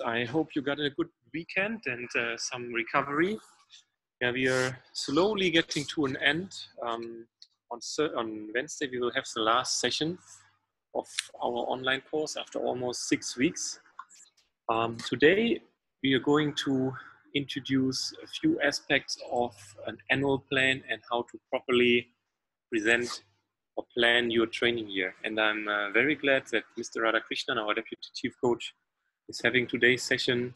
I hope you got a good weekend and some recovery. Yeah, we are slowly getting to an end. On Wednesday, we will have the last session of our online course after almost 6 weeks. Today, we are going to introduce a few aspects of an annual plan and how to properly present or plan your training year. And I'm very glad that Mr. Radhakrishnan, our Deputy Chief Coach, is having today's session.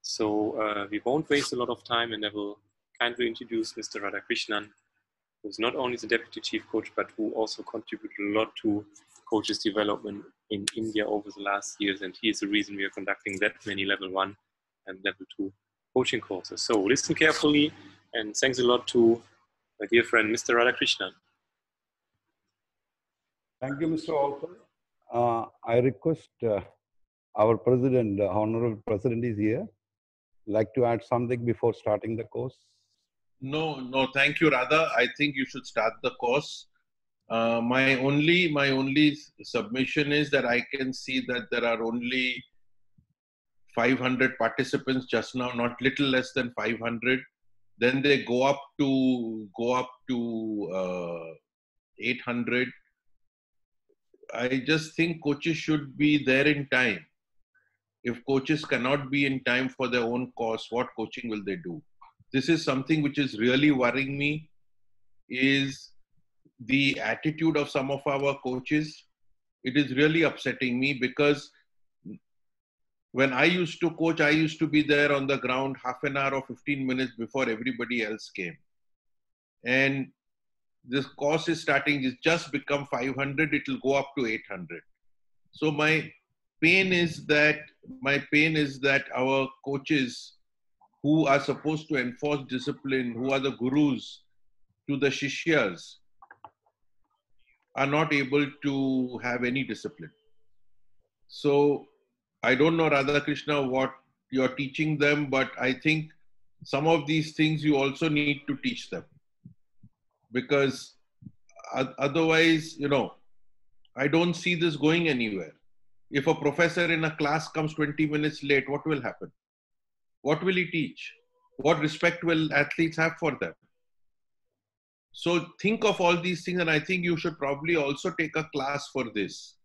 So we won't waste a lot of time, and I will kindly introduce Mr. Radhakrishnan, who's not only the Deputy Chief Coach, but who also contributed a lot to coaches' development in India over the last years. And he is the reason we are conducting that many level 1 and level 2 coaching courses. So listen carefully, and thanks a lot to my dear friend, Mr. Radhakrishnan. Thank you, Mr. Walker. I request our President, Honorable President is here. Like to add something before starting the course? No, thank you, Radha. I think you should start the course. My only submission is that I can see that there are only 500 participants just now, not little less than 500. Then they go up to 800. I just think coaches should be there in time. If coaches cannot be in time for their own course, what coaching will they do? This is something which is really worrying me, is the attitude of some of our coaches. It is really upsetting me, because when I used to coach, I used to be there on the ground half an hour or 15 minutes before everybody else came. And this course is starting, it's just become 500, it will go up to 800. So my pain is that our coaches who are supposed to enforce discipline, who are the gurus to the shishyas, are not able to have any discipline. So I don't know, Radhakrishna, what you're teaching them, but I think some of these things you also need to teach them. Because otherwise, I don't see this going anywhere. If a professor in a class comes 20 minutes late, what will happen? What will he teach? What respect will athletes have for them? So think of all these things, and I think you should probably also take a class for this.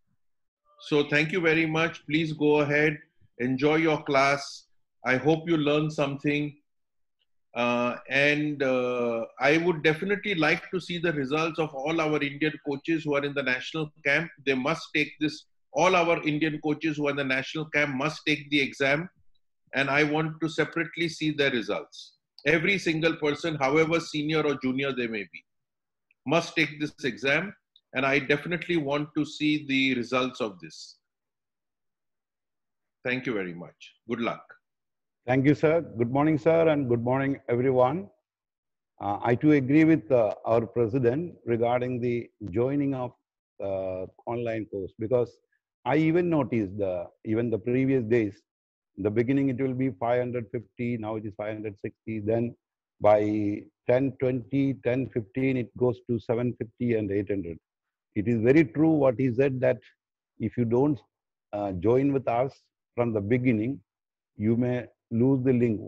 So thank you very much. Please go ahead, enjoy your class. I hope you learn something. I would definitely like to see the results of all our Indian coaches who are in the national camp. They must take this. All our Indian coaches who are in the national camp must take the exam. And I want to separately see their results. Every single person, however senior or junior they may be, must take this exam. And I definitely want to see the results of this. Thank you very much. Good luck. Thank you, sir. Good morning, sir, and good morning, everyone. I too agree with our president regarding the joining of online course, because I even noticed even the previous days, in the beginning it will be 550, now it is 560, then by 10:20, 10:15 it goes to 750 and 800. It is very true what he said, that if you don't join with us from the beginning, you may lose the link.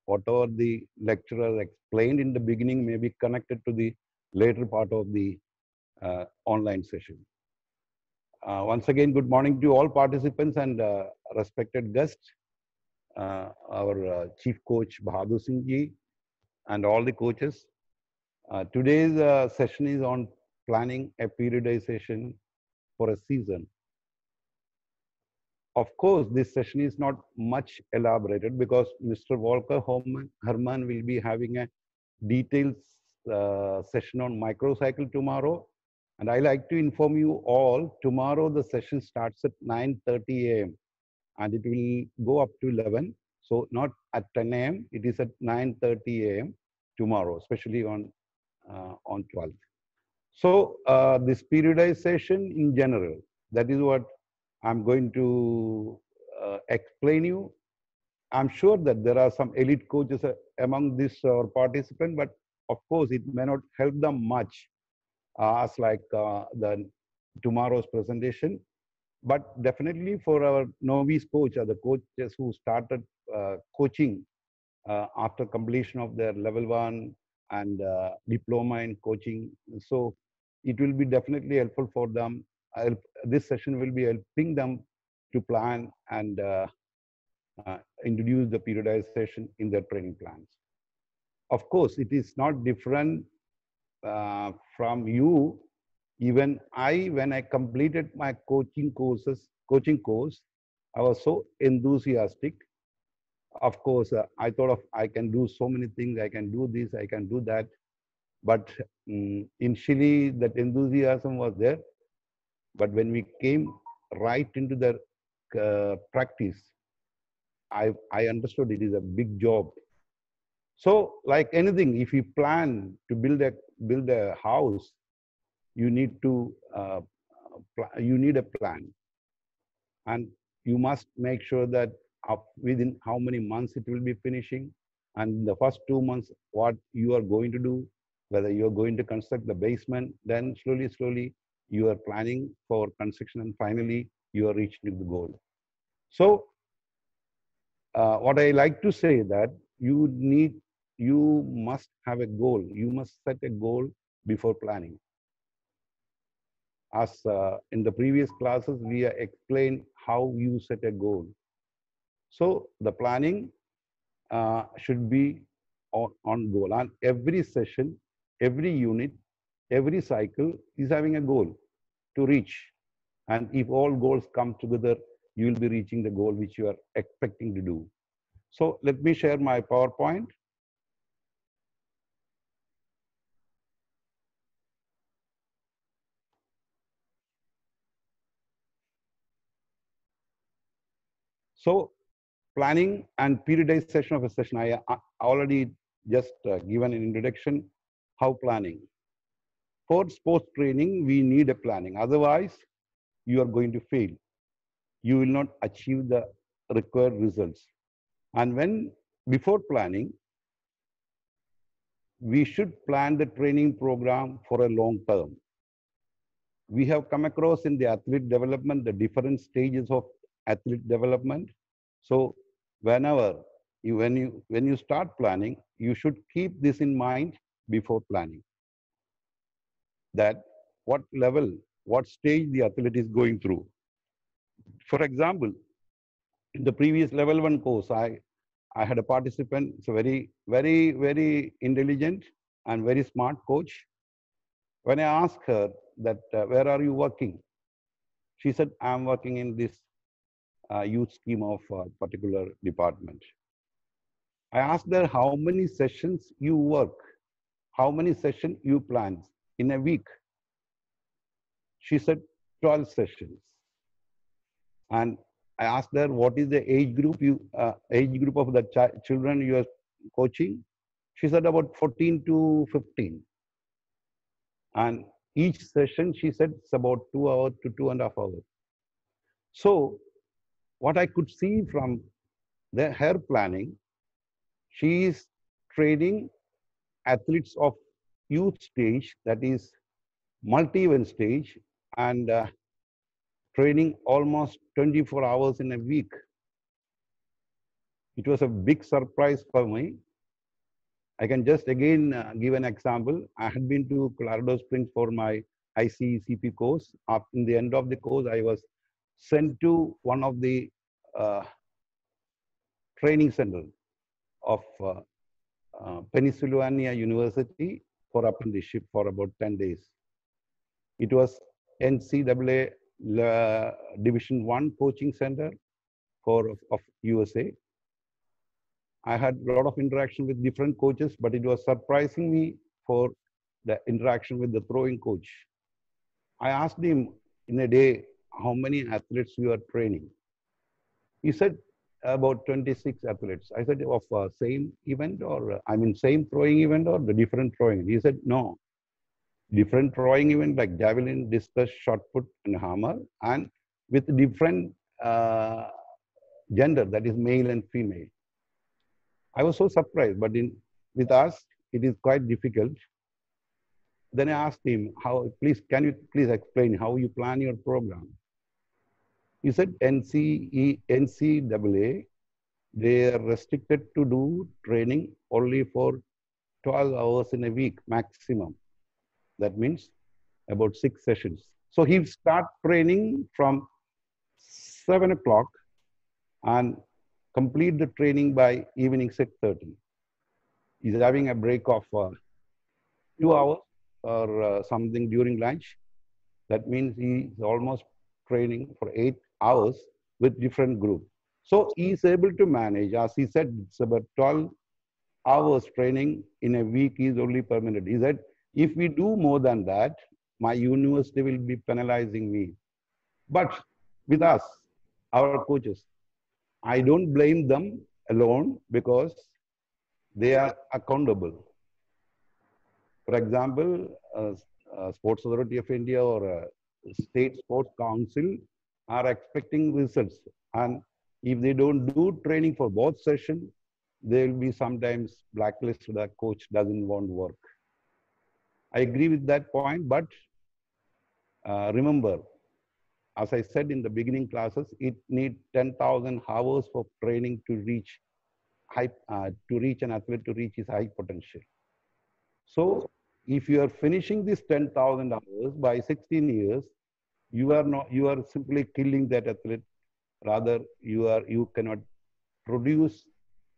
Whatever the lecturer explained in the beginning may be connected to the later part of the online session. Once again, good morning to all participants and respected guests, our Chief Coach Bahadur Singh ji and all the coaches. Today's session is on planning a periodization for a season. Of course, this session is not much elaborated, because Mr. Walker Herman will be having a detailed session on microcycle tomorrow. And I like to inform you all, tomorrow the session starts at 9:30 a.m. and it will go up to 11. So not at 10 a.m., it is at 9:30 a.m. tomorrow, especially on 12th. So this periodization in general, that is what I'm going to explain you. I'm sure that there are some elite coaches among this participant, but of course it may not help them much as like tomorrow's presentation. But definitely for our novice coach or the coaches who started coaching after completion of their level 1 and diploma in coaching. So it will be definitely helpful for them. This session will be helping them to plan and introduce the periodization in their training plans. Of course, it is not different from you. Even when I completed my coaching course, I was so enthusiastic. Of course, I thought of I can do so many things. I can do this. I can do that. But initially, that enthusiasm was there. But when we came right into the practice, I understood it is a big job. So, like anything, if you plan to build a house, you need to you need a plan, and you must make sure that within how many months it will be finishing, and the first 2 months what you are going to do, whether you are going to construct the basement, then slowly you are planning for construction, and finally you are reaching the goal. So what I like to say that you must have a goal. You must set a goal before planning. As in the previous classes, we explained how you set a goal. So the planning should be on goal. And every session, every unit, every cycle is having a goal to reach. And if all goals come together, you will be reaching the goal which you are expecting to do. So let me share my PowerPoint. So planning and periodization of a session, I already just given an introduction, how planning. For sports training, we need a planning. Otherwise, you are going to fail. You will not achieve the required results. And before planning, we should plan the training program for a long term. We have come across in the athlete development, the different stages of athlete development. So when you start planning, you should keep this in mind before planning. That what level, what stage the athlete is going through. For example, in the previous level 1 course, I had a participant, it's a very intelligent and very smart coach. When I asked her that, where are you working? She said, I'm working in this youth scheme of a particular department. I asked her how many sessions you work, how many sessions you plan in a week. She said 12 sessions. And I asked her what is the age group of the children you are coaching. She said about 14 to 15. And each session, she said, it's about 2 hours to 2.5 hours. So what I could see from her planning, she is training athletes of youth stage, that is multi-event stage, and training almost 24 hours in a week. It was a big surprise for me. I can just again give an example. I had been to Colorado Springs for my ICCP course. In the end of the course, I was sent to one of the training centers of Pennsylvania University for apprenticeship for about 10 days. It was NCAA Division 1 coaching center of USA. I had a lot of interaction with different coaches, but it was surprising me for the interaction with the throwing coach. I asked him in a day, how many athletes you are training? He said about 26 athletes. I said, of same event, or same throwing event or the different throwing? He said, no, different throwing event like javelin, discus, shot put, and hammer, and with different gender, that is male and female. I was so surprised, but with us, it is quite difficult. Then I asked him, can you please explain how you plan your program? He said NCAA, they are restricted to do training only for 12 hours in a week maximum. That means about 6 sessions. So he start training from 7 o'clock and complete the training by evening 6:30. He's having a break of 2 hours or something during lunch. That means he's almost training for 8 hours with different groups. So he's able to manage, as he said, it's about 12 hours training in a week is only permitted. He said, if we do more than that, my university will be penalizing me. But with us, our coaches, I don't blame them alone because they are accountable. For example, Sports Authority of India or State Sports Council are expecting results. And if they don't do training for both sessions, they will be sometimes blacklisted. The coach doesn't want to work. I agree with that point, but remember, as I said in the beginning classes, it needs 10,000 hours for training to reach an athlete to reach his high potential. So if you are finishing this 10,000 hours by 16 years, you are simply killing that athlete. Rather, you cannot produce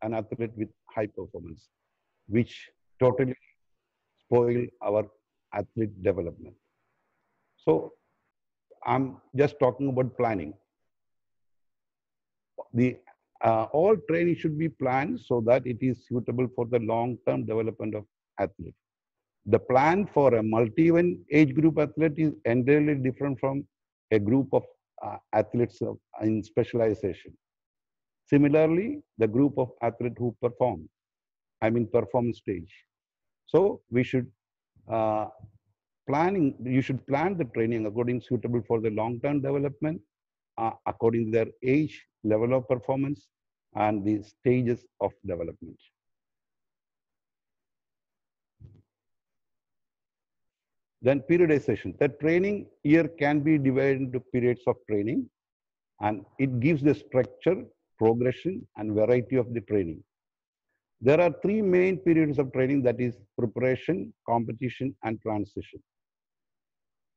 an athlete with high performance, which totally spoil our athlete development. So I'm just talking about planning. All training should be planned so that it is suitable for the long-term development of athlete. The plan for a multi-event age group athlete is entirely different from a group of athletes in specialization. Similarly, the group of athletes who perform, performance stage. So we should you should plan the training according suitable for the long-term development, according to their age, level of performance, and the stages of development. Then periodization. The training year can be divided into periods of training, and it gives the structure, progression, and variety of the training. There are 3 main periods of training, that is preparation, competition, and transition.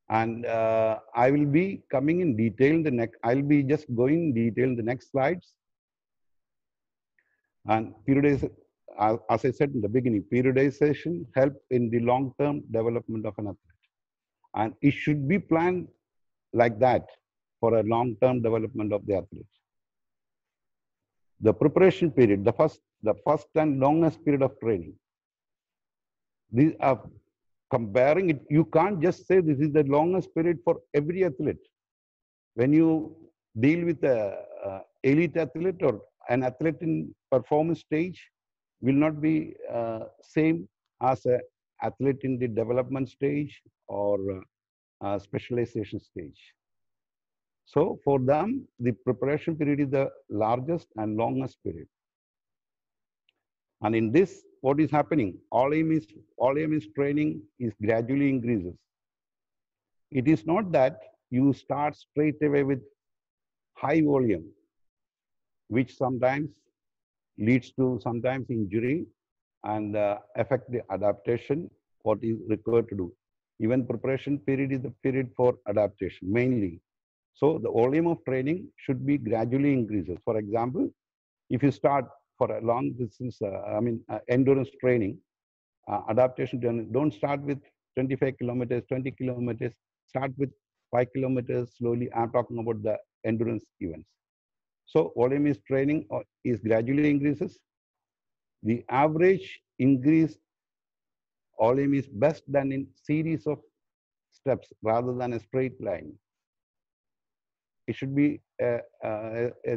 And I will be coming in detail I'll be just going in detail in the next slides. And periodization, as I said in the beginning, periodization help in the long-term development of an athlete. And it should be planned like that for a long-term development of the athlete. The preparation period, the first and longest period of training. These are comparing it. You can't just say this is the longest period for every athlete. When you deal with a elite athlete or an athlete in performance stage, will not be same as an athlete in the development stage or specialization stage. So for them, the preparation period is the largest and longest period. And in this, what is happening? All aim is training is gradually increases. It is not that you start straight away with high volume, which sometimes leads to sometimes injury and affect the adaptation, what is required to do. Even preparation period is the period for adaptation mainly. So the volume of training should be gradually increases. For example, if you start for a long distance, endurance training, adaptation, don't start with 25 kilometers, 20 kilometers, start with 5 kilometers slowly. I'm talking about the endurance events. So volume is training is gradually increases. The average increase volume is best done in series of steps rather than a straight line. It should be a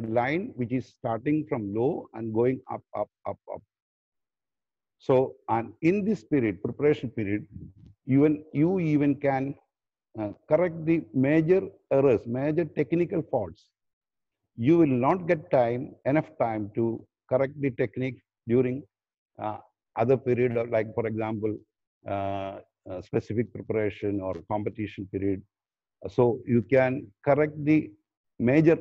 line which is starting from low and going up, up, up, up. So, and in this period, preparation period, you even can correct the major errors, major technical faults. You will not get enough time to correct the technique during other period, like for example, specific preparation or competition period. So you can correct the major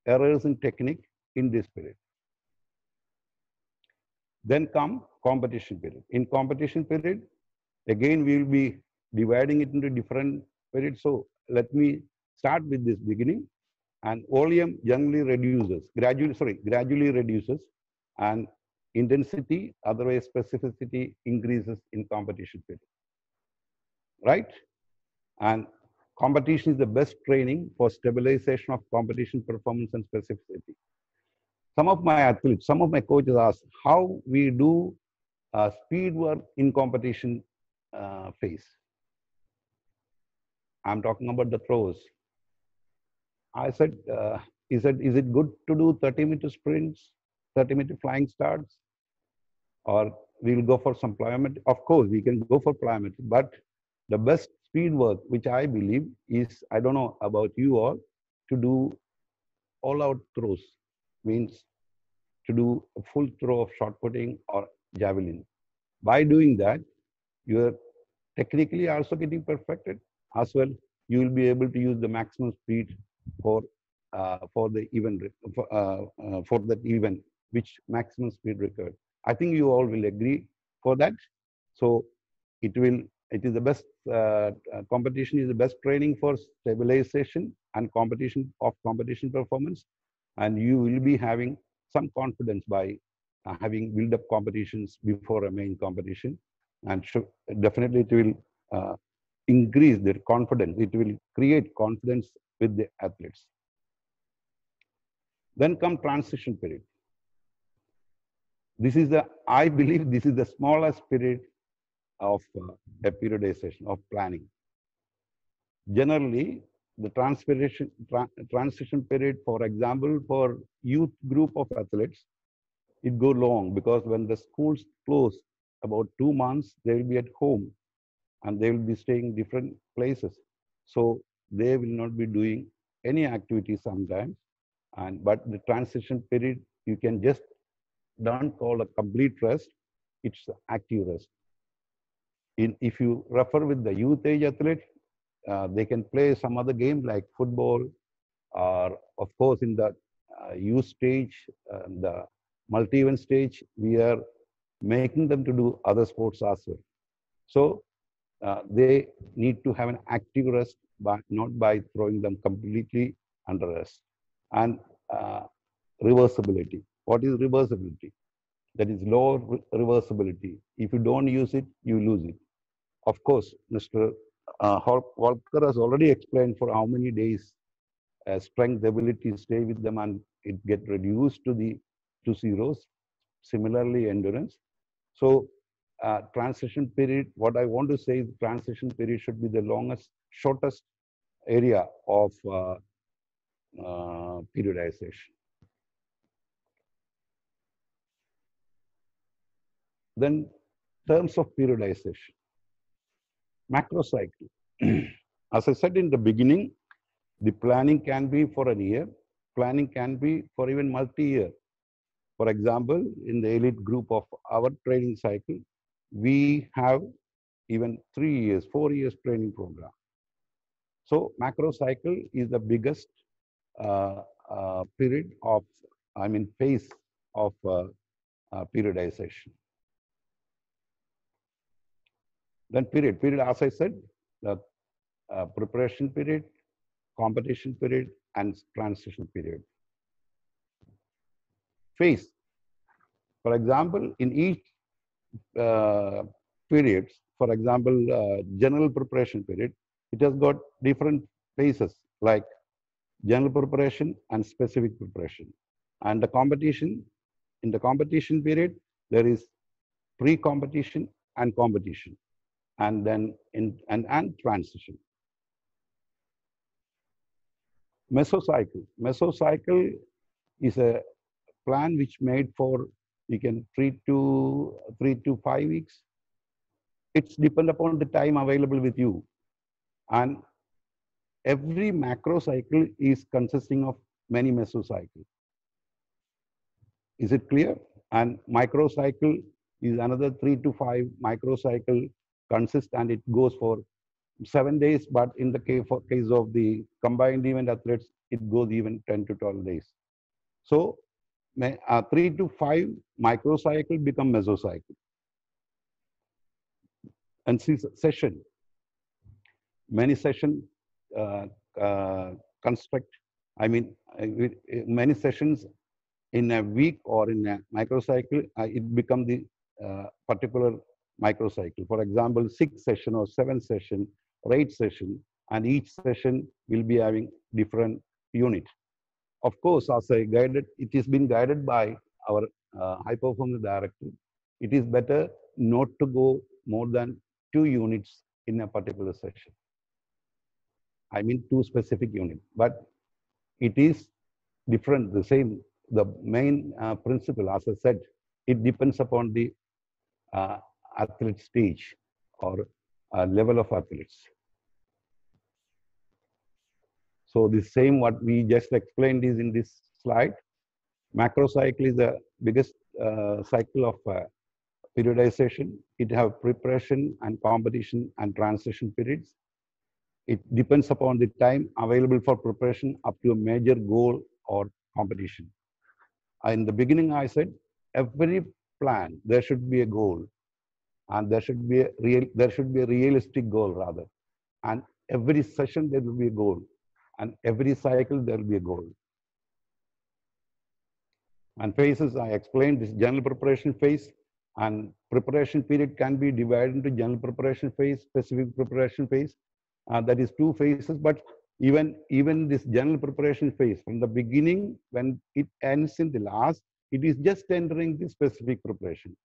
errors in technique in this period. Then come competition period. In competition period, again, we will be dividing it into different periods. So let me start with this beginning. And volume generally reduces, gradually reduces, and intensity, otherwise specificity, increases in competition period. Right? And competition is the best training for stabilization of competition performance and specificity. Some of my athletes, some of my coaches ask how we do speed work in competition phase. I'm talking about the throws. I said, is it good to do 30-meter sprints, 30-meter flying starts, or we'll go for some plyometry? Of course, we can go for plyometry, but the best speed work, which I believe is, I don't know about you all, to do all-out throws, means to do a full throw of shot putting or javelin. By doing that, you're technically also getting perfected. As well, you will be able to use the maximum speed for the event, for that event, which maximum speed required. I think you all will agree for that. So it is the best, competition is the best training for stabilization and competition performance. And you will be having some confidence by having build up competitions before a main competition. And definitely it will increase their confidence. It will create confidence with the athletes. Then come transition period. I believe this is the smallest period of a periodization of planning. Generally, the transition period, for example, for youth group of athletes, it go long, because when the schools close about 2 months, they will be at home and they will be staying different places. So they will not be doing any activity sometimes. But the transition period, you can just don't call a complete rest, it's active rest. If you refer with the youth age athlete, they can play some other game like football, or of course in the youth stage, the multi-event stage, we are making them to do other sports as well. So they need to have an active rest, but not by throwing them completely under rest. And reversibility. What is reversibility? That is low reversibility. If you don't use it, you lose it. Of course, Mr. Walker has already explained for how many days strength ability stay with them and it get reduced to the 2 zeros. Similarly, endurance. So transition period, what I want to say is transition period should be the shortest area of periodization. Then terms of periodization. Macro cycle. As I said in the beginning, the planning can be for a year. Planning can be for even multi-year. For example, in the elite group of our training cycle, we have even 3 years, 4 years training program. So macro cycle is the biggest period of, phase of periodization. Then period, as I said, the preparation period, competition period, and transition period. Phase. For example, in each periods, for example, general preparation period, it has got different phases like general preparation and specific preparation. And the competition, in the competition period, there is pre-competition and competition, and then and transition. Mesocycle. Mesocycle is a plan which made for, you can 3 to 5 weeks. It's depend upon the time available with you. And every macro cycle is consisting of many mesocycles. Is it clear? And microcycle is another 3 to 5 microcycle consist, and it goes for 7 days, but in the case of the combined event athletes, it goes even 10 to 12 days. So 3 to 5 microcycle become mesocycle. And session, many session construct, many sessions in a week or in a microcycle, it becomes the particular microcycle. For example, 6 session or 7 session or 8 session, and each session will be having different unit. Of course, as I guided, it is being guided by our high performance director. It is better not to go more than 2 units in a particular session. 2 specific units, but it is different, the same. The main principle, as I said, it depends upon the athlete stage or level of athletes. So the same what we just explained is in this slide. Macrocycle is the biggest cycle of periodization. It have preparation and competition and transition periods. It depends upon the time available for preparation up to a major goal or competition. In the beginning, I said every plan there should be a goal, and there should be a realistic goal rather. And every session there will be a goal, and every cycle there will be a goal. And phases, I explained this general preparation phase, and preparation period can be divided into general preparation phase, specific preparation phase. That is 2 phases, but even this general preparation phase, from the beginning, when it ends in the last, it is just entering the specific preparation.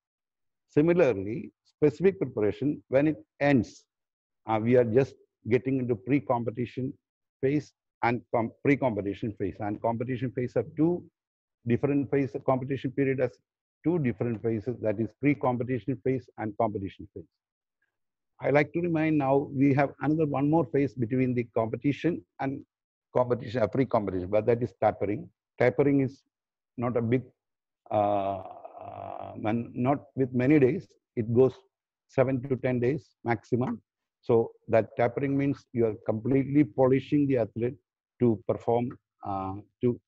Similarly, specific preparation, when it ends, we are just getting into pre-competition phase and pre-competition phase. And competition phase have 2 different phases. Competition period has 2 different phases, that is pre-competition phase and competition phase. I like to remind now we have one more phase between the competition and competition, pre-competition, but that is tapering. Tapering is not a big, not with many days. It goes 7 to 10 days maximum. So that tapering means you are completely polishing the athlete to perform to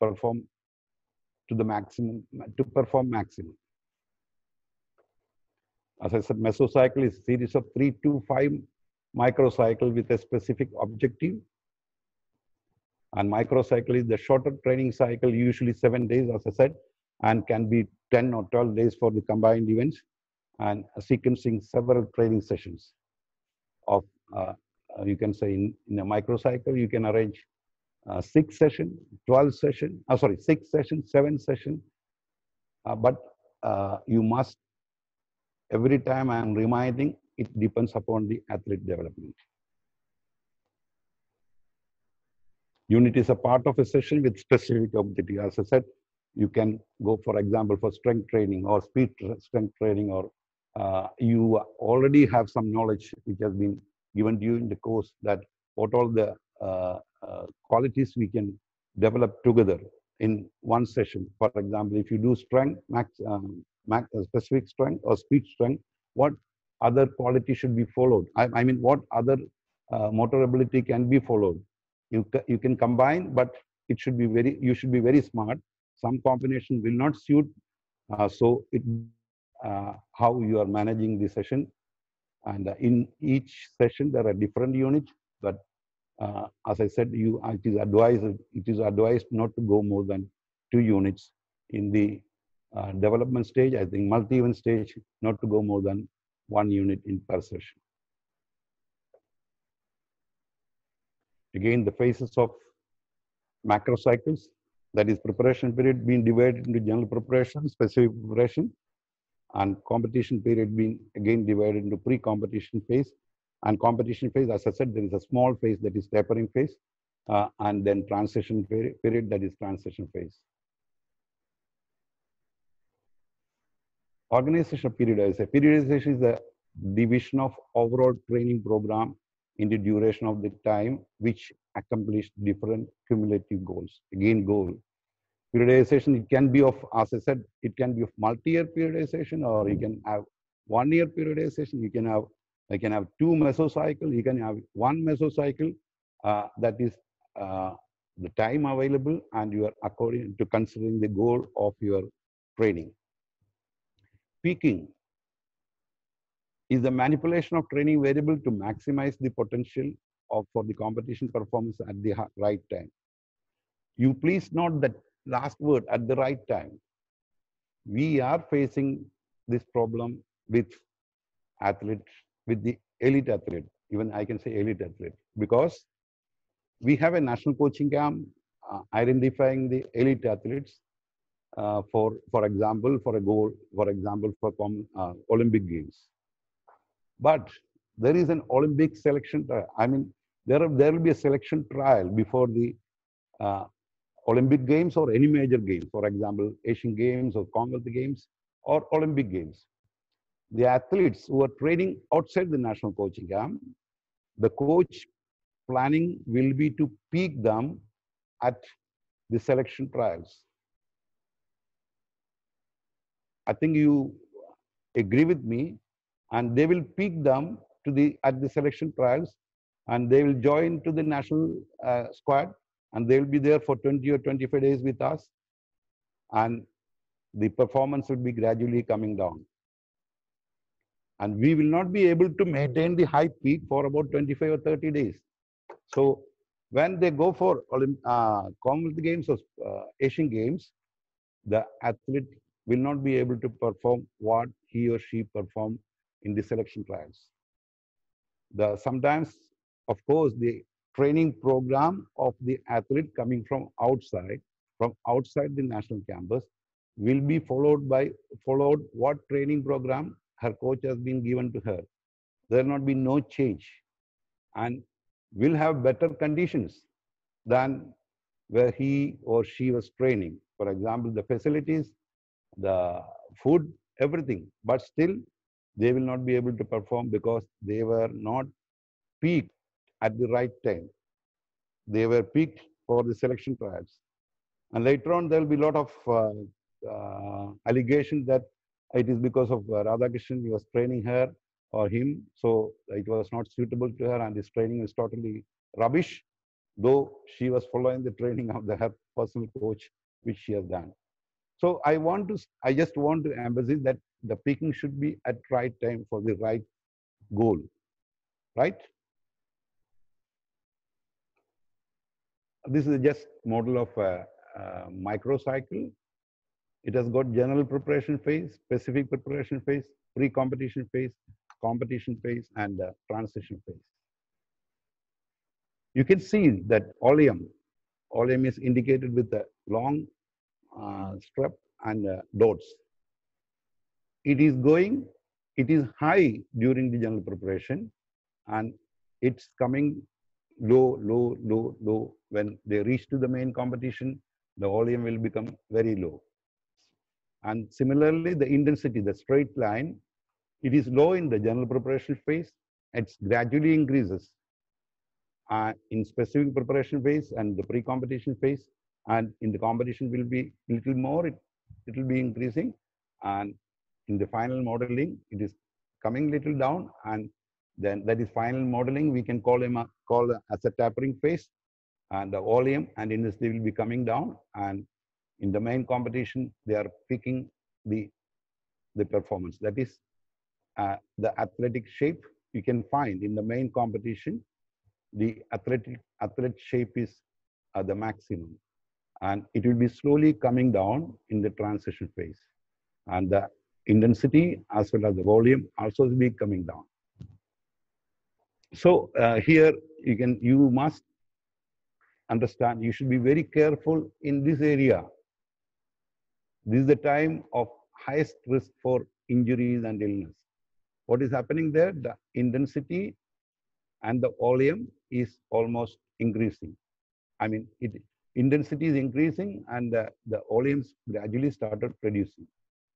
the maximum, to perform maximum. As I said, mesocycle is a series of 3 to 5 microcycle with a specific objective. And microcycle is the shorter training cycle, usually 7 days, as I said, and can be 10 or 12 days for the combined events, and sequencing several training sessions of, you can say in a microcycle, you can arrange 6 session, 12 session, 6 session, 7 session, but you must, every time I am reminding, it depends upon the athlete development. Unit is a part of a session with specific objective. As I said, you can go, for example, for strength training or speed strength training, or you already have some knowledge which has been given to you in the course, that what all the qualities we can develop together in one session. For example, if you do strength, specific strength or speed strength, what other quality should be followed? I mean, what other motor ability can be followed? You can combine, but it should be you should be very smart. Some combination will not suit, so it how you are managing the session. And in each session there are different units, but as I said, it is advised not to go more than 2 units in the development stage. I think multi-event stage, not to go more than 1 unit in per session. Again, the phases of macrocycles, that is preparation period being divided into general preparation, specific preparation, and competition period being again divided into pre-competition phase. And competition phase, as I said, there is a small phase that is tapering phase, and then transition period, that is transition phase. Organization of periodization. Periodization is the division of overall training program in the duration of the time which accomplished different cumulative goals. Again, goal. Periodization, it can be of, as I said, it can be of multi-year periodization, or you can have 1 year periodization, you can have I can have 2 mesocycle, you can have 1 mesocycle. That is the time available, and you are according to considering the goal of your training. Peaking is the manipulation of training variable to maximize the potential for the competition performance at the right time. You please note that last word, at the right time. We are facing this problem with athletes, with the elite athlete, even I can say elite athlete, because we have a national coaching camp identifying the elite athletes for example, for a goal, for example, for Olympic Games. But there is an Olympic selection trial. I mean, there will be a selection trial before the Olympic Games or any major game, for example, Asian Games or Commonwealth Games or Olympic Games. The athletes who are training outside the national coaching camp, the coach planning will be to peak them at the selection trials. I think you agree with me, and they will peak them to at the selection trials, and they will join to the national squad, and they will be there for 20 or 25 days with us, and the performance will be gradually coming down. And we will not be able to maintain the high peak for about 25 or 30 days. So when they go for Commonwealth Games or Asian Games, the athlete will not be able to perform what he or she performed in the selection trials. Sometimes, of course, the training program of the athlete coming from outside the national campus, will be followed what training program her coach has been given to her. There will not be no change, and will have better conditions than where he or she was training. For example, the facilities, the food, everything, but still they will not be able to perform because they were not peaked at the right time. They were peaked for the selection trials. And later on, there will be a lot of allegations that it is because of Radhakrishnan, he was training her or him, so it was not suitable to her, and his training is totally rubbish, though she was following the training of her personal coach, which she has done. So I just want to emphasize that the peaking should be at right time for the right goal, right? This is just model of a microcycle. It has got general preparation phase, specific preparation phase, pre-competition phase, competition phase, and transition phase. You can see that oleum is indicated with a long strap and dots. It is high during the general preparation, and it's coming low, low, low, low. When they reach to the main competition, the oleum will become very low. And similarly, the intensity, the straight line, it is low in the general preparation phase. It gradually increases in specific preparation phase and the pre-competition phase. And in the competition will be little more, it will be increasing. And in the final modeling, it is coming little down. And then that is final modeling. We can call as a tapering phase. And the oleum and intensity will be coming down. And in the main competition, they are picking the performance. That is the athletic shape you can find in the main competition. The athlete shape is the maximum, and it will be slowly coming down in the transition phase, and the intensity as well as the volume also will be coming down. So here you must understand, you should be very careful in this area. This is the time of highest risk for injuries and illness. What is happening there? The intensity and the volume is almost increasing. I mean, intensity is increasing and the volumes gradually started reducing.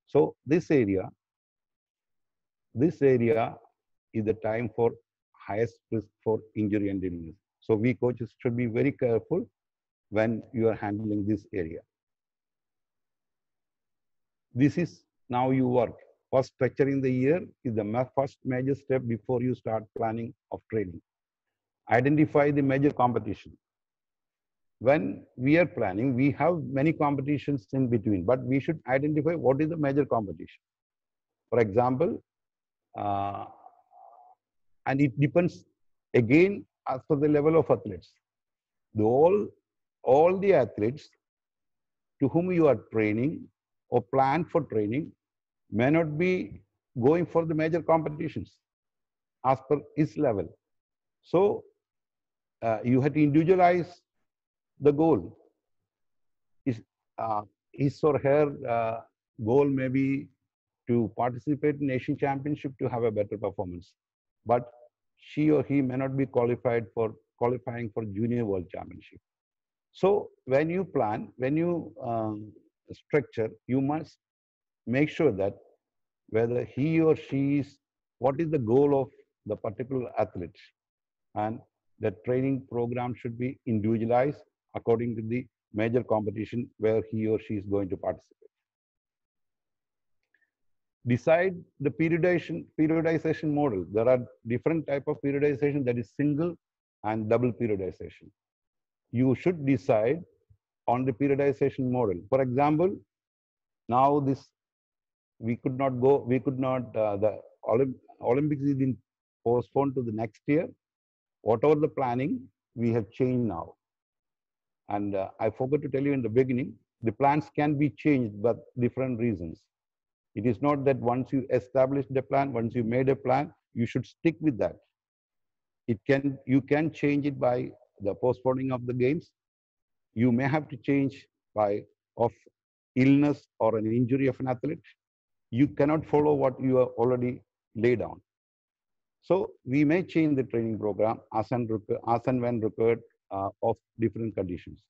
So this area is the time for highest risk for injury and illness. So we coaches should be very careful when you are handling this area. This is now you work first structuring the year is the first major step before you start planning of training. Identify the major competition. When we are planning, we have many competitions in between, but we should identify what is the major competition. For example, and it depends again as per the level of athletes. All the athletes to whom you are training or plan for training may not be going for the major competitions as per his level. So you have to individualize the goal. His or her goal may be to participate in Asian Championship to have a better performance, but she or he may not be qualifying for Junior World Championship. So when you plan, when you structure, you must make sure that whether he or she is, what is the goal of the particular athlete, and the training program should be individualized according to the major competition where he or she is going to participate. Decide the periodization model. There are different type of periodization, that is single and double periodization. You should decide on the periodization model. For example, now we could not, the Olympics is been postponed to the next year. Whatever the planning, we have changed now. And I forgot to tell you in the beginning, the plans can be changed but different reasons. It is not that once you established the plan, once you made a plan, you should stick with that. You can change it by the postponing of the games. You may have to change of illness or an injury of an athlete. You cannot follow what you have already laid down. So we may change the training program as and when required of different conditions.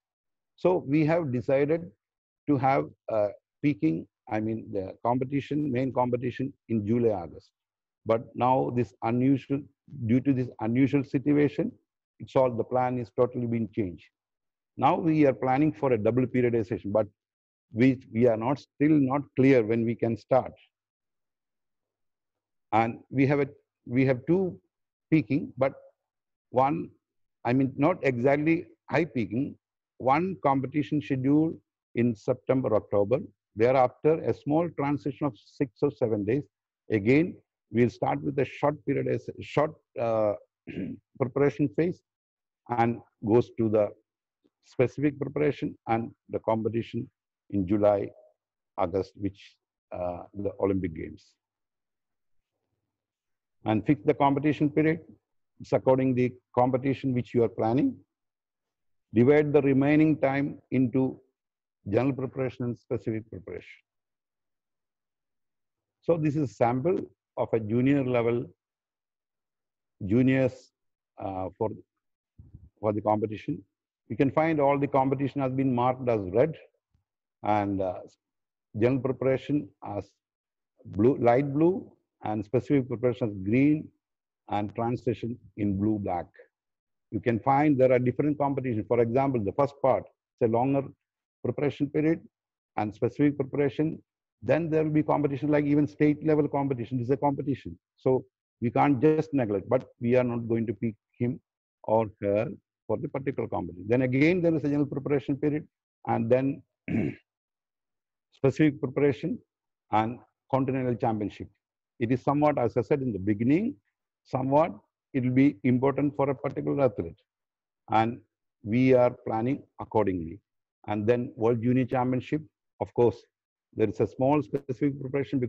So we have decided to have peaking, the main competition in July, August. But now due to this unusual situation, the plan is totally been changed. Now we are planning for a double periodization, but we are still not clear when we can start. And we have two peaking, but one, not exactly high peaking, one competition schedule in September, October. Thereafter, a small transition of 6 or 7 days. Again, we'll start with a short preparation phase and goes to the specific preparation and the competition in July, August, which the Olympic Games. And fix the competition period. It's according to the competition which you are planning. Divide the remaining time into general preparation and specific preparation. So this is a sample of a juniors for the competition. You can find all the competition has been marked as red, and general preparation as light blue, and specific preparation as green, and transition in blue black. You can find there are different competitions. For example, the first part is a longer preparation period and specific preparation. Then there will be competition like even state level competition is a competition. So we can't just neglect, but we are not going to pick him or her for the particular competition. Then again, there is a general preparation period, and then specific preparation and continental championship. It is somewhat, as I said in the beginning, somewhat it will be important for a particular athlete, and we are planning accordingly. And then World Junior Championship, of course, there is a small specific preparation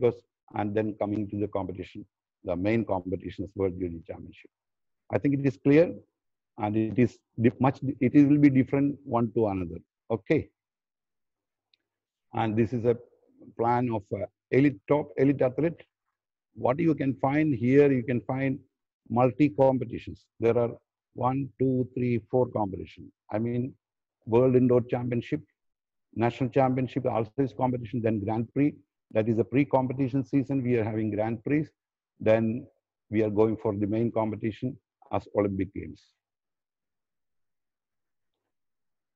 and then coming to the competition, the main competition is World Junior Championship. I think it is clear, and it will be different one to another. Okay. And this is a plan of top elite athlete. What you can find here, you can find multi competitions. There are 1, 2, 3, 4 competitions. World Indoor Championship, National Championship, all-stage competition, then Grand Prix. That is a pre-competition season. We are having Grand Prix. Then we are going for the main competition as Olympic Games.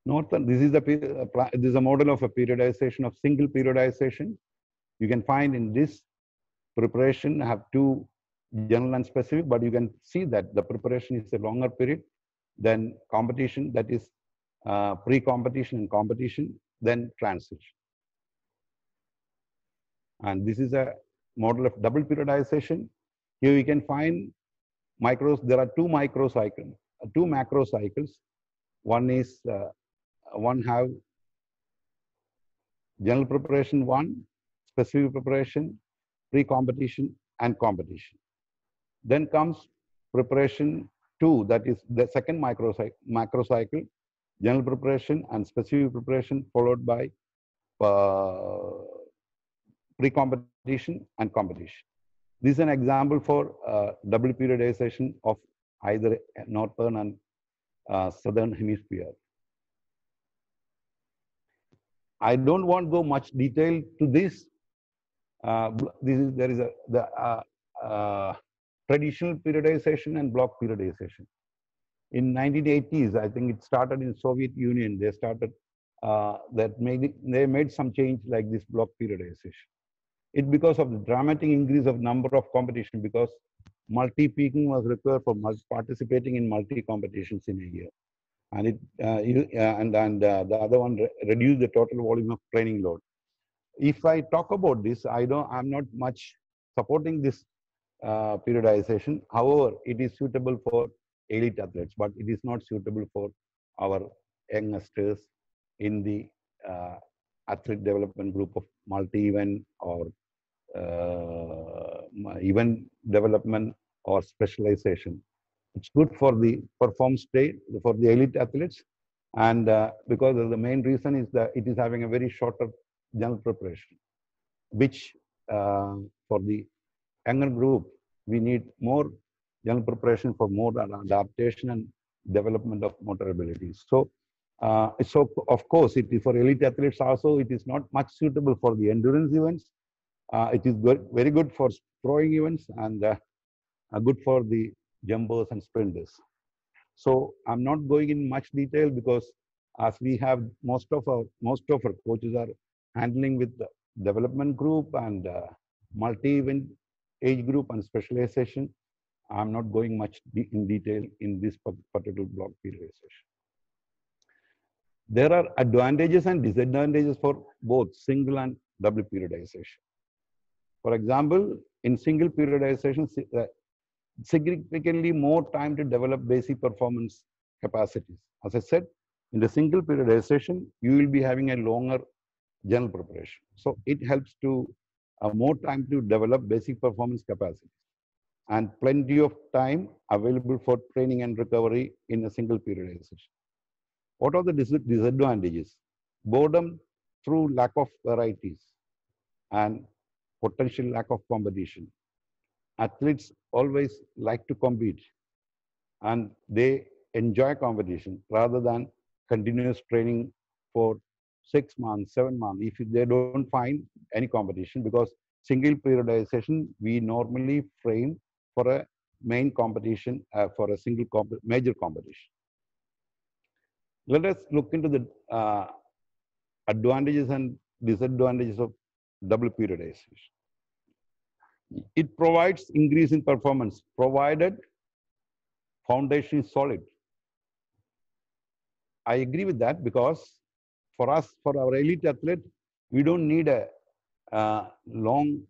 This is a model of a periodization of single periodization. You can find in this preparation have two general and specific, but you can see that the preparation is a longer period than competition, that is pre-competition and competition, then transition. And this is a model of double periodization. Here you can find macros. There are two macro cycles. One is one have general preparation 1, specific preparation, pre-competition and competition. Then comes preparation 2, that is the second macro cycle, general preparation and specific preparation, followed by pre-competition and competition. This is an example for double periodization of either northern and southern hemisphere. I don't want to go much detail to this. There is the traditional periodization and block periodization. In 1980s, I think it started in Soviet Union. They started they made some change like this block periodization. It because of the dramatic increase of number of competition, because multi-peaking was required for participating in multi-competitions in a year. And the other one reduced the total volume of training load. If I talk about this, I'm not much supporting this periodization. However, it is suitable for elite athletes, but it is not suitable for our youngsters in the athlete development group of multi-event or event development or specialization. It's good for the perform state for the elite athletes, and because the main reason is that it is having a very shorter general preparation, which for the younger group we need more general preparation for more adaptation and development of motor abilities. So of course it is for elite athletes also. It is not much suitable for the endurance events. It is very good for throwing events and good for the jumpers and sprinters. So I'm not going in much detail because as we have most of our coaches are handling with the development group and multi-event age group and specialization. I'm not going much in detail in this particular block periodization. There are advantages and disadvantages for both single and double periodization. For example, in single periodization, significantly more time to develop basic performance capacities. As I said, in the single periodization, you will be having a longer general preparation. So it helps to more time to develop basic performance capacities and plenty of time available for training and recovery in a single periodization. What are the disadvantages? Boredom through lack of varieties and potential lack of competition. Athletes always like to compete and they enjoy competition rather than continuous training for 6 months, 7 months, if they don't find any competition, because single periodization, we normally frame for a main competition, for a single major competition. Let us look into the advantages and disadvantages of double periodization. It provides increase in performance, provided foundation is solid. I agree with that, because for us, for our elite athlete, we don't need a long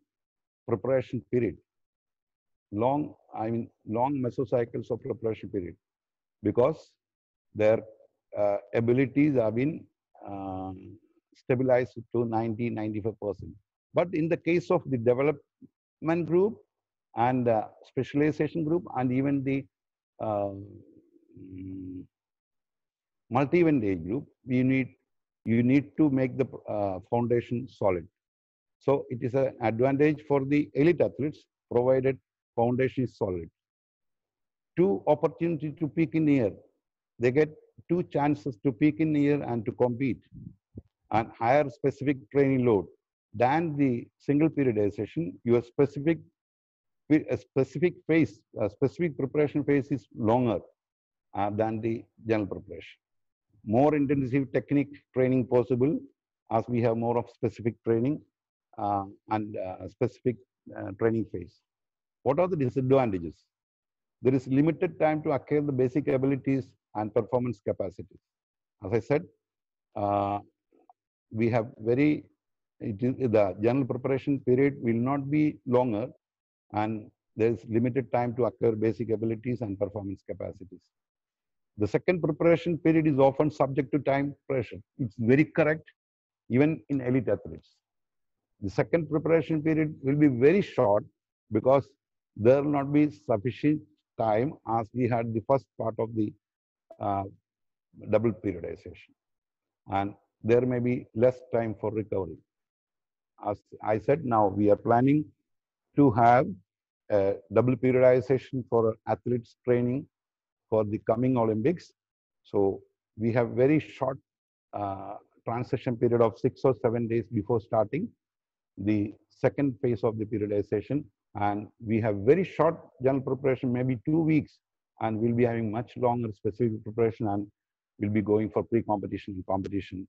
preparation period, long mesocycles of preparation period, because their abilities have been stabilized to 90-95%. But in the case of the development group and specialization group and even the multi-event age group, you need to make the foundation solid. So it is an advantage for the elite athletes, provided foundation is solid. 2 opportunities to peak in the year. They get 2 chances to peak in the year and to compete, and higher specific training load than the single periodization. Your specific preparation phase is longer than the general preparation. More intensive technique training possible, as we have more of specific training and specific training phase. What are the disadvantages? There is limited time to acquire the basic abilities and performance capacities. As I said, we have the general preparation period will not be longer, and there is limited time to acquire basic abilities and performance capacities. The second preparation period is often subject to time pressure. It's very correct, even in elite athletes. The second preparation period will be very short because there will not be sufficient time as we had the first part of the double periodization. And there may be less time for recovery. As I said, now we are planning to have a double periodization for athletes training for the coming Olympics. So we have very short transition period of 6 or 7 days before starting the second phase of the periodization. And we have very short general preparation, maybe 2 weeks, and we'll be having much longer specific preparation, and we'll be going for pre-competition and competition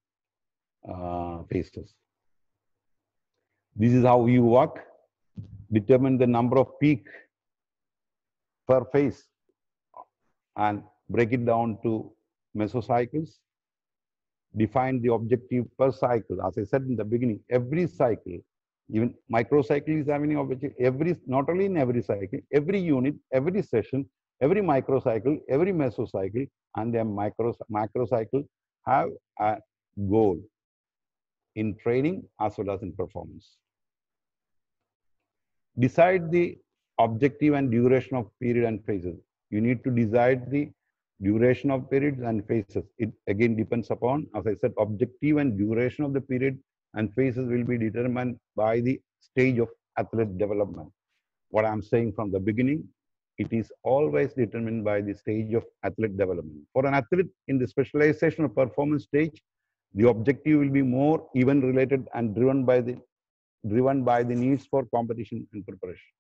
phases. This is how we work. Determine the number of peak per phase and break it down to mesocycles. Define the objective per cycle. As I said in the beginning, every cycle, even microcycle is having an objective. Not only in every cycle, every unit, every session, every microcycle, every mesocycle, and their macrocycle have a goal in training as well as in performance. Decide the objective and duration of period and phases. You need to decide the duration of periods and phases. It again depends upon, as I said, objective and duration of the period and phases will be determined by the stage of athlete development. What I'm saying from the beginning, it is always determined by the stage of athlete development. For an athlete in the specialization or performance stage, the objective will be more event related and driven by the needs for competition and preparation.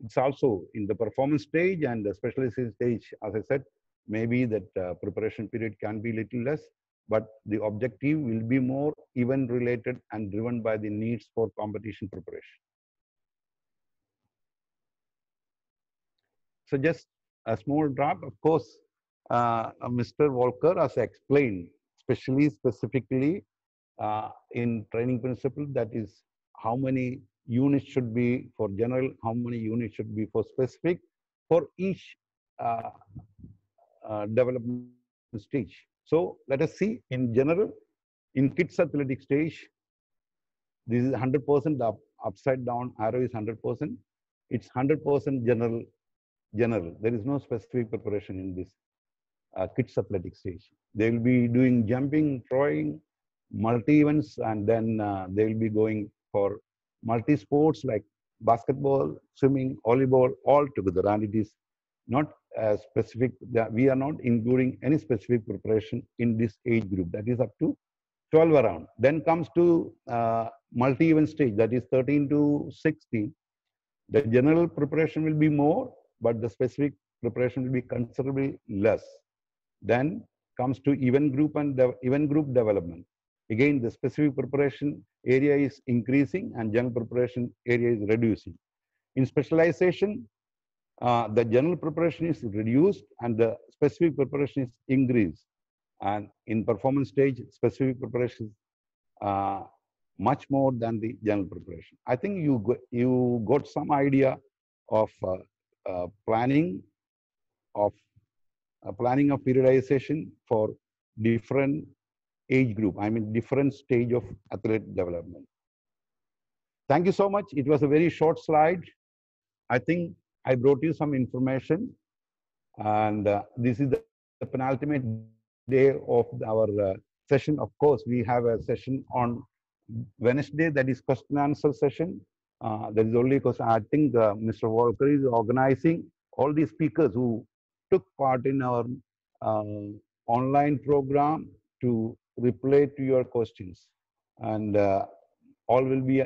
It's also in the performance stage and the specialization stage, as I said, maybe that preparation period can be little less, but the objective will be more event related and driven by the needs for competition preparation. So just a small drop, of course, Mr. Walker has explained, specifically in training principle, that is how many units should be for general, how many units should be for specific, for each development stage. So let us see in general, in kids athletic stage, this is 100%, the upside down arrow is 100%. It's 100% general. There is no specific preparation in this kids athletic stage. They will be doing jumping, throwing, multi-events, and then they will be going for multi-sports like basketball, swimming, volleyball, all together. And it is not specific, we are not including any specific preparation in this age group. That is up to 12 around. Then comes to multi-event stage, that is 13 to 16. The general preparation will be more, but the specific preparation will be considerably less. Then comes to event group and event group development. Again, the specific preparation area is increasing and general preparation area is reducing. In specialization, the general preparation is reduced and the specific preparation is increased. And in performance stage, specific preparation is much more than the general preparation. I think you got some idea of planning of periodization for different age group, I mean different stage of athlete development. Thank you so much. It was a very short slide. I think I brought you some information, and this is the penultimate day of our session. Of course, we have a session on Wednesday, that is question and answer session. That is only because I think Mr. Walker is organizing all these speakers who took part in our online program to reply to your questions, and all will be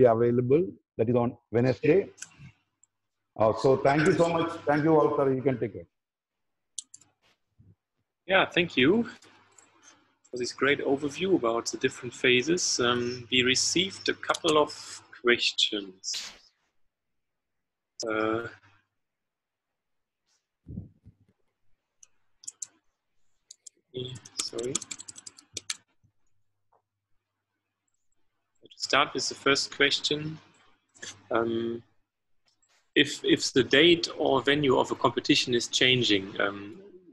available. That is on Wednesday. So thank you so much. Thank you, Walker. You can take it. Yeah, thank you for this great overview about the different phases. We received a couple of questions. Sorry. To start with the first question, if the date or venue of a competition is changing,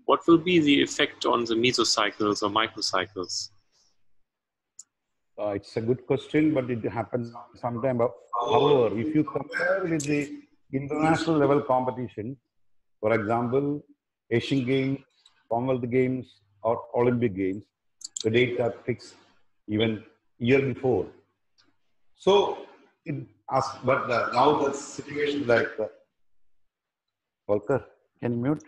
what will be the effect on the mesocycles or microcycles? It's a good question, but it happens sometime. However, if you compare with the international level competition, for example, Asian Games, Commonwealth Games, or Olympic Games, the dates are fixed even year before. So, now the situation like Volker, can you mute?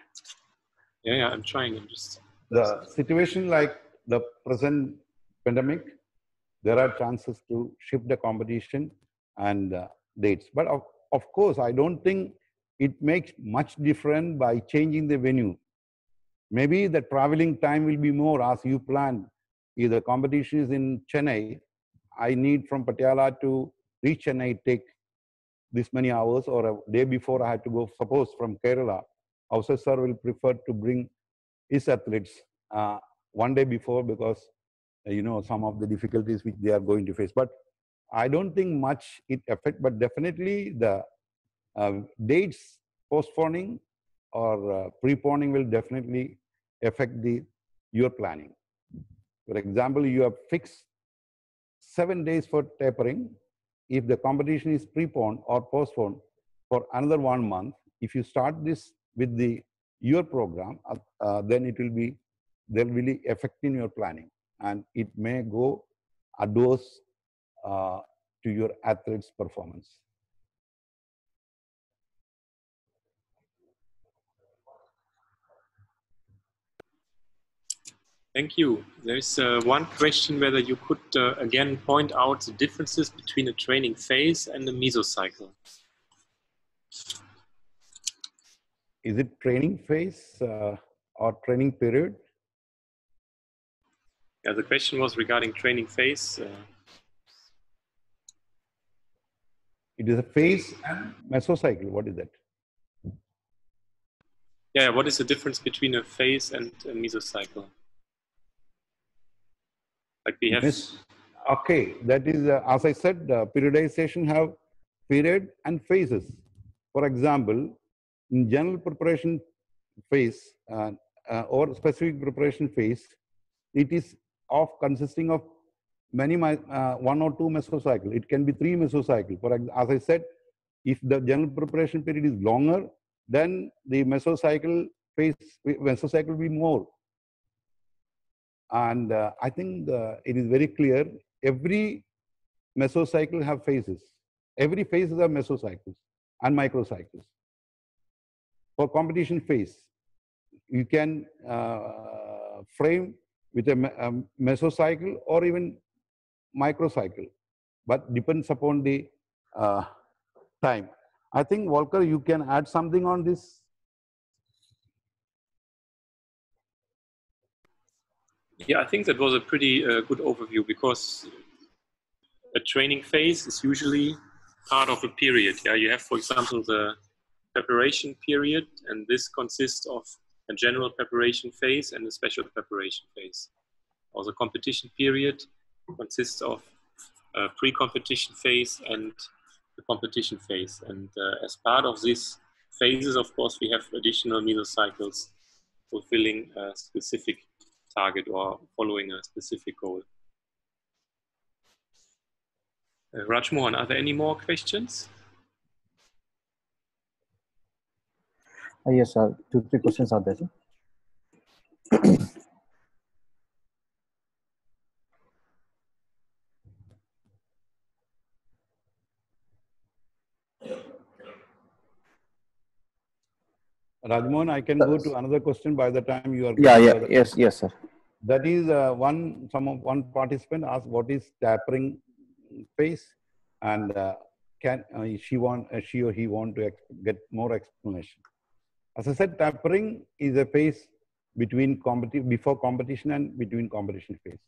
Yeah, I'm trying. I'm just the situation like the present pandemic, there are chances to shift the competition and dates. But of course, I don't think it makes much difference by changing the venue. Maybe the traveling time will be more as you planned. If the competition is in Chennai, I need from Patiala to reach Chennai take this many hours, or a day before I had to go, suppose from Kerala, our sir will prefer to bring his athletes one day before because some of the difficulties which they are going to face. But I don't think much it affect, but definitely the dates postponing or preponing will definitely affect your planning. For example, you have fixed 7 days for tapering. If the competition is preponed or postponed for another 1 month, if you start this with your program, then it will be there will be affecting your planning, and it may go adverse to your athlete's performance. Thank you. There's one question whether you could again point out the differences between a training phase and a mesocycle. Is it training phase or training period? Yeah, the question was regarding training phase. It is a phase and mesocycle. What is that? Yeah, what is the difference between a phase and a mesocycle? Like we have. Okay, that is, as I said, periodization have period and phases. For example, in general preparation phase or specific preparation phase, it is consisting of many 1 or 2 mesocycle. It can be 3 mesocycle. As I said, if the general preparation period is longer, then the mesocycle will be more. And I think it is very clear. Every mesocycle have phases. Every phase is a mesocycles and microcycles. For competition phase, you can frame with a mesocycle or even microcycle, but depends upon the time. I think, Volker, you can add something on this. Yeah, I think that was a pretty good overview, because a training phase is usually part of a period. Yeah, you have, for example, the preparation period, and this consists of a general preparation phase and a special preparation phase. Or the competition period consists of a pre-competition phase and the competition phase. And as part of these phases, of course, we have additional mesocycles fulfilling a specific target or following a specific goal. Rajmohan, are there any more questions? Yes, sir. 2-3 questions are there, sir. Rajmohan, I can go to another question by the time you are. Yes, sir. That is one participant asked what is tapering phase, and she or he want to get more explanation. As I said, tapering is a phase between before competition and between competition phase.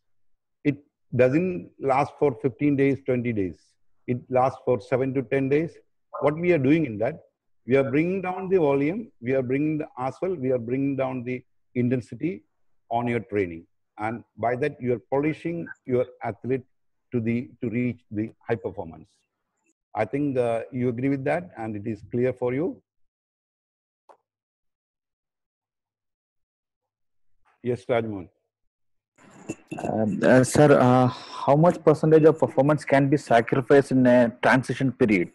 It doesn't last for 15 days, 20 days. It lasts for 7 to 10 days. What we are doing in that, We are bringing down the volume. We are bringing as well. We are bringing down the intensity on your training, and by that you are polishing your athlete to reach the high performance. I think you agree with that, and it is clear for you. Yes, Rajmohan. Sir, how much percentage of performance can be sacrificed in a transition period?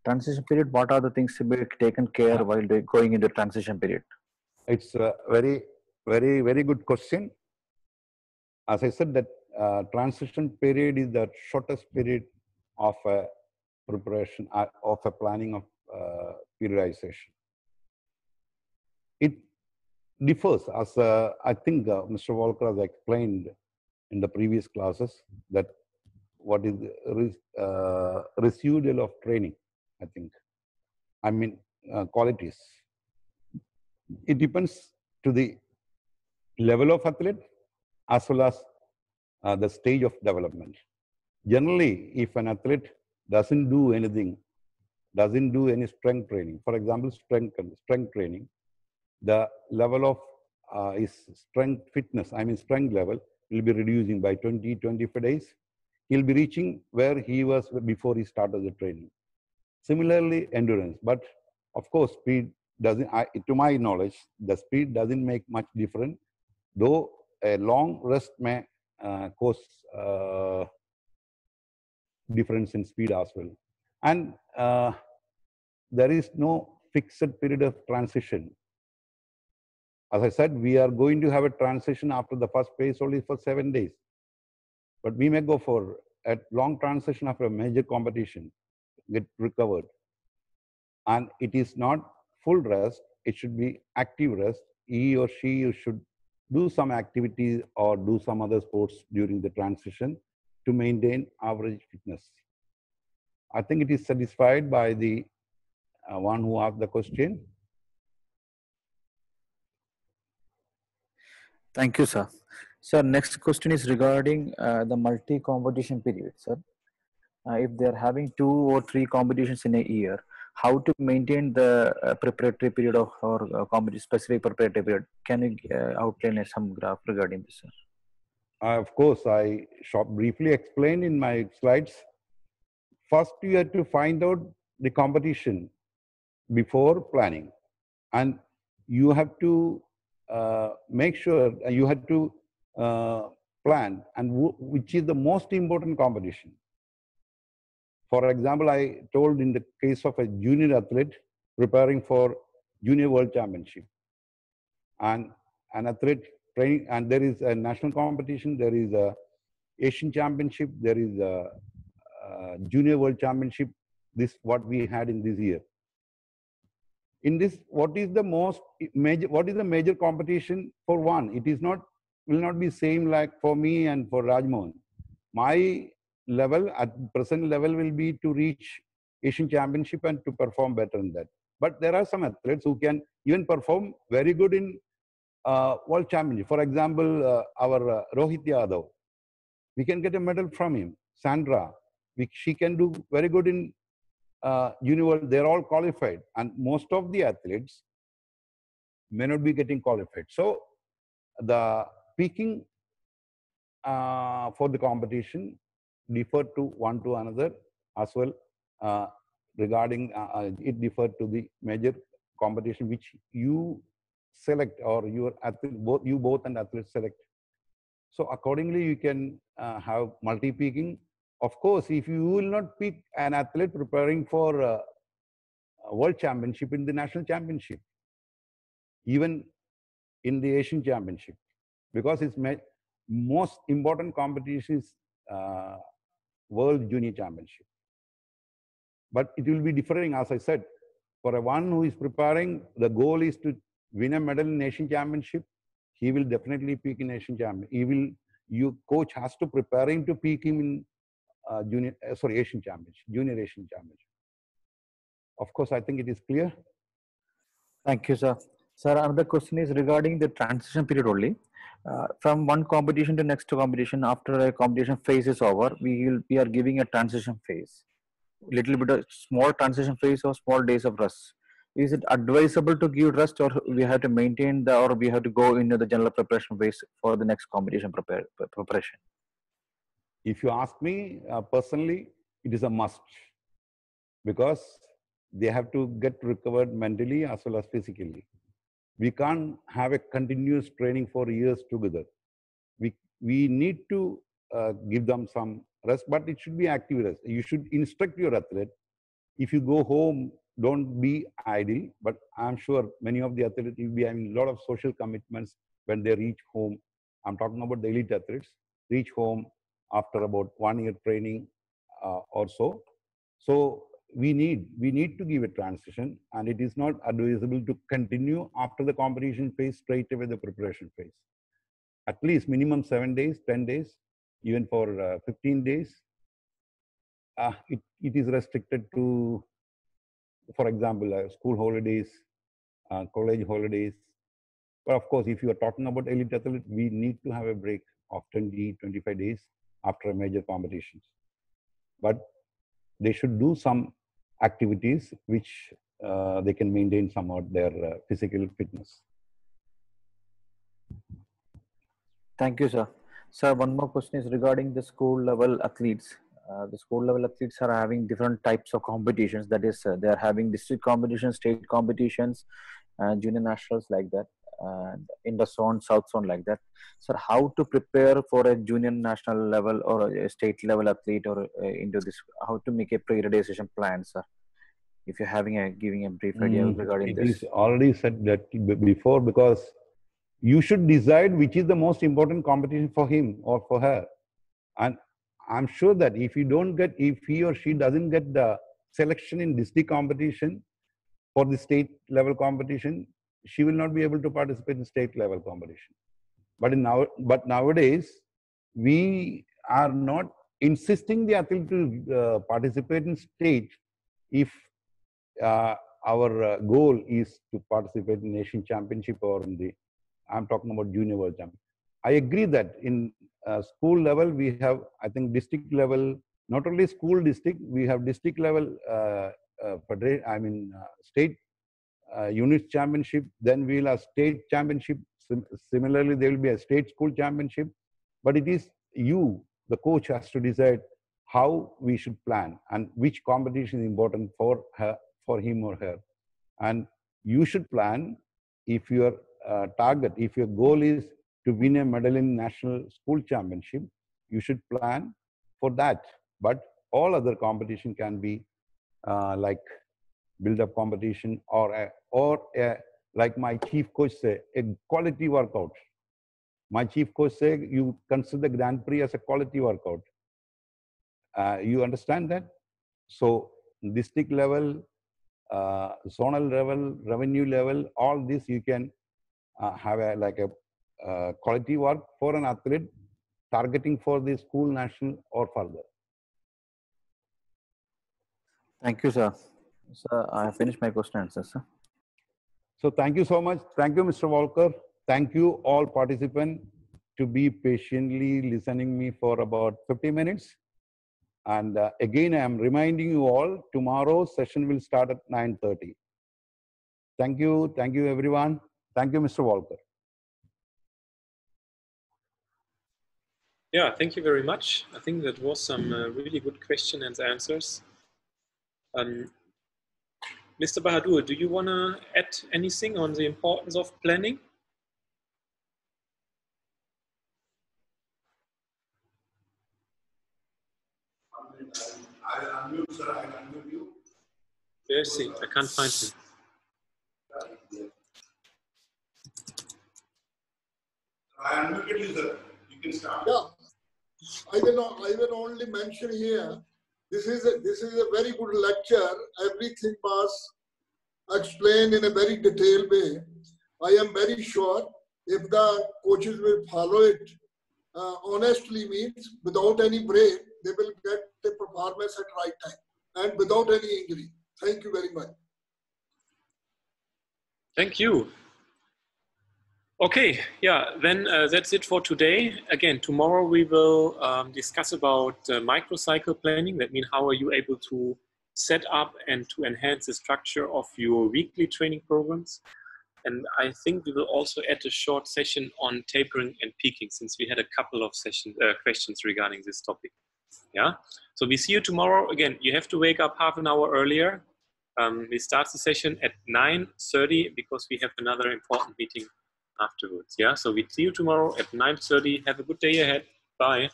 Transition period, what are the things to be taken care while going into transition period? It's a very, very, very good question. As I said, that transition period is the shortest period of a preparation, of a planning of periodization. It differs, as I think Mr. Walker has explained in the previous classes, that what is residual of training, I think. I mean, qualities. It depends to the level of athlete as well as the stage of development. Generally, if an athlete doesn't do anything, doesn't do any strength training, for example, strength training, the level of his strength fitness, I mean strength level, will be reducing by 20-25 days. He'll be reaching where he was before he started the training. Similarly, endurance. But of course, speed doesn't, to my knowledge, the speed doesn't make much difference, though a long rest may cause difference in speed as well. And there is no fixed period of transition. As I said, we are going to have a transition after the first phase only for 7 days. But we may go for a long transition after a major competition, get recovered. And it is not full rest, it should be active rest. He or she should do some activities or do some other sports during the transition to maintain average fitness. I think it is satisfied by the one who asked the question. Thank you, sir. Sir, next question is regarding the multi-competition period, sir. If they are having 2 or 3 competitions in a year, how to maintain the preparatory period of or specific preparatory period? Can you outline some graph regarding this, sir? Of course, I briefly explained in my slides. First, you have to find out the competition before planning, and you have to make sure you have to plan and which is the most important competition. For example, I told in the case of a junior athlete preparing for Junior World Championship, and an athlete training, and there is a national competition, there is a Asian Championship, there is a Junior World Championship. This what we had in this year. In this, what is the major competition for one? It is not, will not be same like for me and for Rajmohan. My level at present level will be to reach Asian Championship and to perform better in that. But there are some athletes who can even perform very good in World Championship. For example, our Rohit Yadav, we can get a medal from him. Sandra, she can do very good in Junior World. They're all qualified, and most of the athletes may not be getting qualified. So the peaking for the competition differ to one to another as well. Regarding it differ to the major competition which you select, or your athlete, both and athletes select. So accordingly, you can have multi-peaking. Of course, if you will not pick an athlete preparing for a World Championship in the National Championship, even in the Asian Championship, because its most important competition is World Junior Championship. But it will be differing, as I said. For a one who is preparing, the goal is to win a medal in Asian Championship. He will definitely peak in Asian Championship. Your coach has to prepare him to peak him in Asian Championship, Junior Asian Championship. Of course, I think it is clear. Thank you, sir. Sir, another question is regarding the transition period only. From one competition to next competition, after a competition phase is over, we are giving a transition phase. little bit of small transition phase or small days of rest. Is it advisable to give rest, or we have to maintain the, or we have to go into the general preparation phase for the next competition preparation? If you ask me personally, it is a must, because they have to get recovered mentally as well as physically. We can't have a continuous training for years together. We need to give them some rest, but it should be active rest. You should instruct your athlete. If you go home, don't be idle, but I'm sure many of the athletes will be having a lot of social commitments when they reach home. I'm talking about the elite athletes, reach home after about 1 year training or so. So we need to give a transition, and it is not advisable to continue after the competition phase straight away the preparation phase. At least minimum 7 days, 10 days, even for 15 days. It is restricted to, for example, school holidays, college holidays. But of course, if you are talking about elite athletes, we need to have a break of 20, 25 days after a major competitions. But they should do some activities which they can maintain somewhat their physical fitness. Thank you, sir. Sir, one more question is regarding the school level athletes. The school level athletes are having different types of competitions. That is, they are having district competitions, state competitions, junior nationals like that, and in the zone, south zone like that. Sir, how to prepare for a junior national level or a state level athlete, or into this? How to make a periodization plan, sir? If you're giving a brief idea regarding this. It is already said that before, because you should decide which is the most important competition for him or for her. And I'm sure that if he or she doesn't get the selection in district competition for the state level competition, she will not be able to participate in state level competition. But nowadays, we are not insisting the athlete to participate in state if our goal is to participate in Asian Championship or in I'm talking about Junior World Championship. I agree that in school level, we have, I think, district level, not only school district, we have district level, state unit championship, then we'll have state championship. Similarly, there will be a state school championship. But it is you, the coach, has to decide how we should plan and which competition is important for him or her. And you should plan if your target, if your goal is to win a medal in national school championship, you should plan for that. But all other competition can be like build-up competition or like my chief coach say, a quality workout. My chief coach say, you consider the Grand Prix as a quality workout. You understand that? So district level, zonal level, revenue level, all this you can have a quality work for an athlete targeting for the school, national, or further. Thank you, sir. Sir, I have finished my question and answer, sir. So thank you so much. Thank you, Mr. Walker. Thank you all participants to be patiently listening me for about 50 minutes. And again, I am reminding you all, tomorrow's session will start at 9:30. Thank you. Thank you, everyone. Thank you, Mr. Walker. Yeah, thank you very much. I think that was some really good questions and answers. Mr. Bahadur, do you want to add anything on the importance of planning? I'll unmute, sir. I'll unmute you. Yes, I can't find him. I unmuted you, sir. You can start. Yeah, I will only mention here. This is a very good lecture. Everything was explained in a very detailed way. I am very sure if the coaches will follow it honestly, means without any break, they will get the performance at right time and without any injury. Thank you very much. Thank you. Okay, yeah, then that's it for today. Again, tomorrow we will discuss about microcycle planning. That means how are you able to set up and to enhance the structure of your weekly training programs. And I think we will also add a short session on tapering and peaking, since we had a couple of questions regarding this topic. Yeah. So we see you tomorrow. Again, you have to wake up half an hour earlier. We start the session at 9:30 because we have another important meeting afterwards. Yeah. So we see you tomorrow at 9:30. Have a good day ahead. Bye.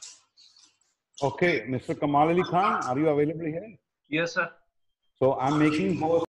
Okay, Mr. Kamal Ali Khan, are you available here? Yes, sir. So I'm making host